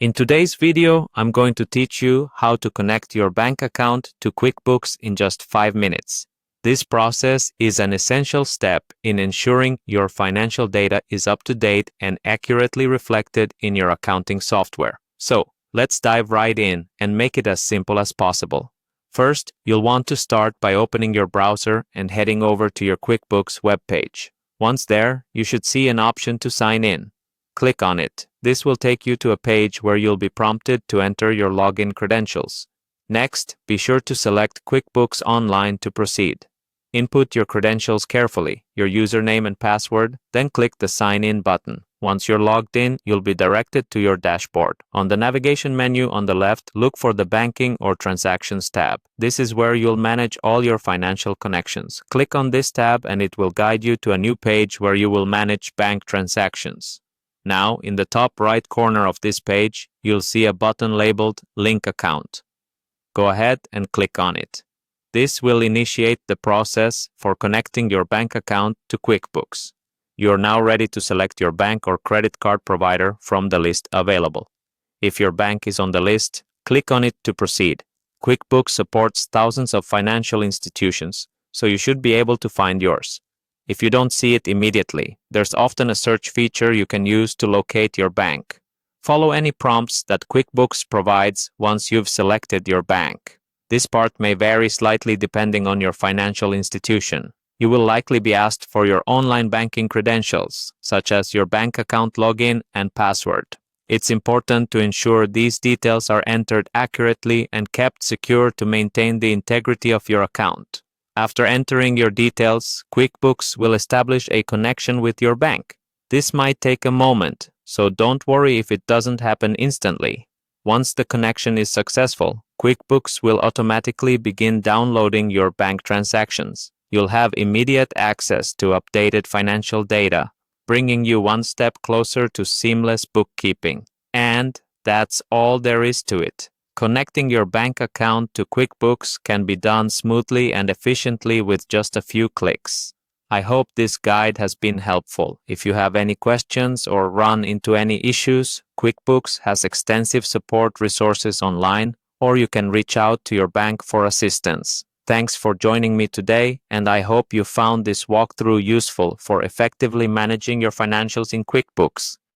In today's video, I'm going to teach you how to connect your bank account to QuickBooks in just 5 minutes. This process is an essential step in ensuring your financial data is up to date and accurately reflected in your accounting software. So, let's dive right in and make it as simple as possible. First, you'll want to start by opening your browser and heading over to your QuickBooks webpage. Once there, you should see an option to sign in. Click on it. This will take you to a page where you'll be prompted to enter your login credentials. Next, be sure to select QuickBooks Online to proceed. Input your credentials carefully, your username and password, then click the Sign In button. Once you're logged in, you'll be directed to your dashboard. On the navigation menu on the left, look for the Banking or Transactions tab. This is where you'll manage all your financial connections. Click on this tab and it will guide you to a new page where you will manage bank transactions. Now, in the top right corner of this page, you'll see a button labeled Link Account. Go ahead and click on it. This will initiate the process for connecting your bank account to QuickBooks. You're now ready to select your bank or credit card provider from the list available. If your bank is on the list, click on it to proceed. QuickBooks supports thousands of financial institutions, so you should be able to find yours. If you don't see it immediately, there's often a search feature you can use to locate your bank. Follow any prompts that QuickBooks provides once you've selected your bank. This part may vary slightly depending on your financial institution. You will likely be asked for your online banking credentials, such as your bank account login and password. It's important to ensure these details are entered accurately and kept secure to maintain the integrity of your account. After entering your details, QuickBooks will establish a connection with your bank. This might take a moment, so don't worry if it doesn't happen instantly. Once the connection is successful, QuickBooks will automatically begin downloading your bank transactions. You'll have immediate access to updated financial data, bringing you one step closer to seamless bookkeeping. And that's all there is to it. Connecting your bank account to QuickBooks can be done smoothly and efficiently with just a few clicks. I hope this guide has been helpful. If you have any questions or run into any issues, QuickBooks has extensive support resources online, or you can reach out to your bank for assistance. Thanks for joining me today, and I hope you found this walkthrough useful for effectively managing your financials in QuickBooks.